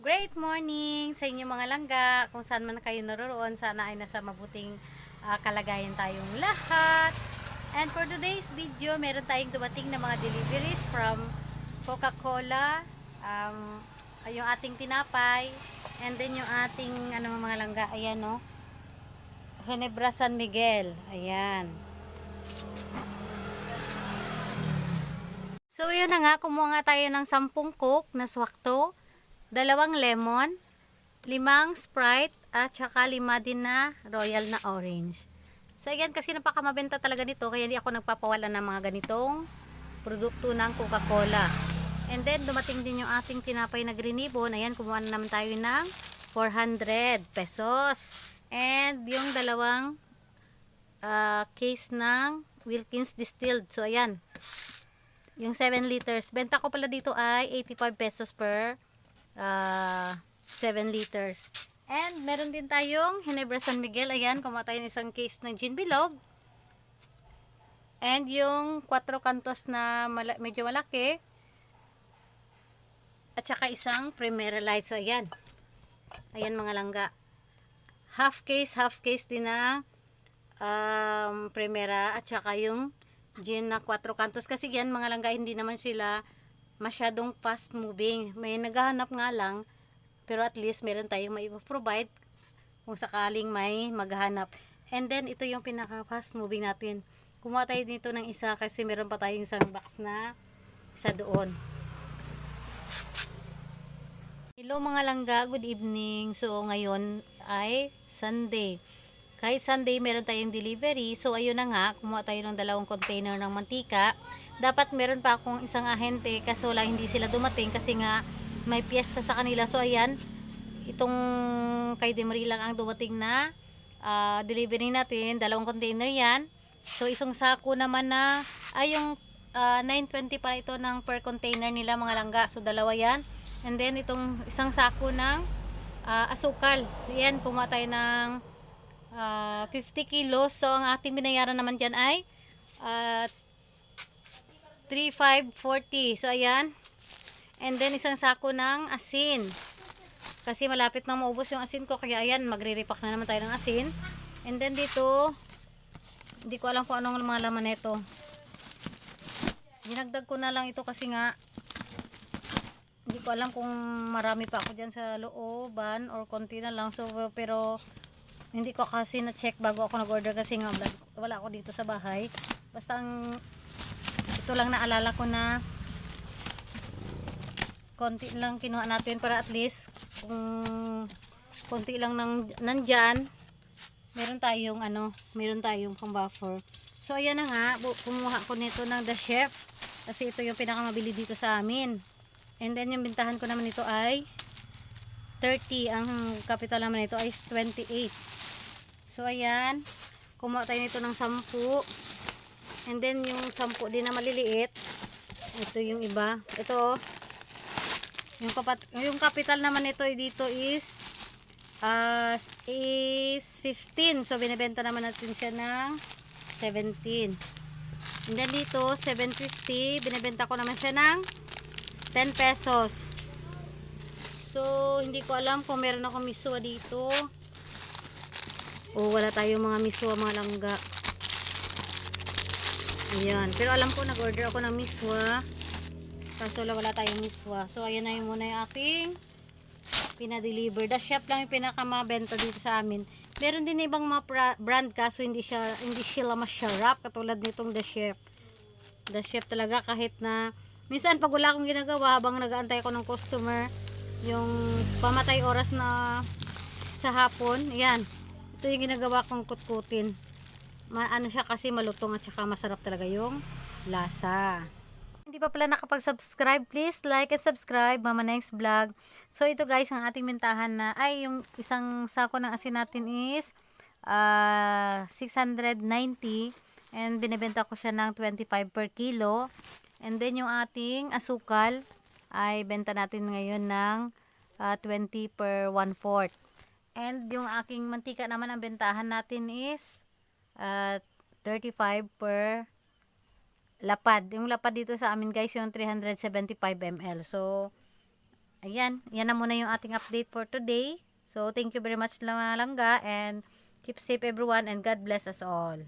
Great morning sa inyo mga langga. Kung saan man kayo naroroon, sana ay nasa mabuting kalagayan tayong lahat. And for today's video, meron tayong dumating na mga deliveries from Coca-Cola, yung ating tinapay, and then yung ating mga langga, ayan no, Ginebra San Miguel, ayan. So yun na nga, kumuha nga tayo ng 10 Coke na swakto, 2 lemon, 5 Sprite, at saka 5 din na Royal na orange. So ayan, kasi napakamabenta talaga nito, kaya hindi ako nagpapawala ng mga ganitong produkto ng Coca-Cola. And then dumating din yung ating tinapay na Green Ribbon. Ayan, kumuha na naman tayo ng 400 pesos. And yung dalawang case ng Wilkins Distilled. So ayan, yung 7 liters. Benta ko pala dito ay 85 pesos per 7 liters. And meron din tayong Ginebra San Miguel. Ayan, kumuha tayo ng isang case ng gin bilog. And yung 4 kantos na medyo malaki. At saka isang Primera Light. So ayan. Ayan mga langga. Half case din na Primera. At saka yung gin na 4 kantos. Kasi yan mga langga, hindi naman sila masyadong fast moving. May naghahanap nga lang. Pero at least meron tayong mai-provide kung sakaling may maghanap. And then ito yung pinaka fast moving natin. Kumuha tayo dito ng isa kasi meron pa tayong isang box na isa doon. Hello mga langga, good evening. So ngayon ay Sunday. Kahit Sunday meron tayong delivery. So ayun na nga, kumuha tayo ng 2 container ng mantika. Dapat meron pa akong isang ahente kaso lang hindi sila dumating kasi nga may piyesta sa kanila. So ayan, itong kay Demary lang ang dumating na delivery natin, 2 container yan. So isang sako naman na ay yung 920 pala ito ng per container nila mga langga. So 2 yan. And then itong isang sako ng asukal. Yan, kumuha tayo ng 50 kilos. So ang ating binayaran naman dyan ay 3,540. So ayan. And then isang sako ng asin. Kasi malapit na maubos yung asin ko. Kaya ayan, magre-repack na naman tayo ng asin. And then dito, hindi ko alam kung anong mga laman nito. Dinagdag ko na lang ito kasi nga hindi ko alam kung marami pa ako dyan sa looban or konti na lang. So pero hindi ko kasi na-check bago ako nag-order kasi nga wala ako dito sa bahay. Basta ito lang naalala ko na konti lang kinuha natin para at least kung konti lang nandyan, meron tayong pang buffer. So ayan na nga, kumuha ko nito ng The Chef kasi ito yung pinakamabili dito sa amin. And then yung bintahan ko naman nito ay 30, ang capital naman nito ay 28. So ayan, kumuha tayo nito ng 10. And then yung 10 din na maliliit, ito yung iba. Ito yung capital naman nito dito is 15. So binebenta naman natin siya ng 17. And then dito 750, binebenta ko naman siya ng 10 pesos. So hindi ko alam kung meron ako miswa dito. O wala tayong mga miswa mga langga. Ayan, pero alam ko nag-order ako ng miswa. Kaso wala tayong miswa. So ayan na yung muna yung ating pinadeliver. The Chef lang yung pinakamabenta dito sa amin. Meron din ibang mga brand kaso hindi sila masyarap katulad nitong The Chef. The Chef talaga, kahit na minsan pag wala akong ginagawa habang nag-aantay ako ng customer, yung pamatay oras na sa hapon, ayan, ito yung ginagawa kong kutkutin. Ano siya kasi malutong at saka masarap talaga yung lasa. Hindi pa pala nakapag-subscribe, please like and subscribe, Mama Next Vlog. So ito guys, ang ating bentahan na ay yung isang sako ng asin natin is 690 and binebenta ko siya ng 25 per kilo. And then yung ating asukal ay benta natin ngayon ng 20 per 1/4. And yung aking mantika naman ang bentahan natin is 35 per lapad. Yung lapad dito sa amin guys yung 375 ml. So ayan, yan na muna yung ating update for today. So, thank you very much langga, and keep safe everyone, and God bless us all.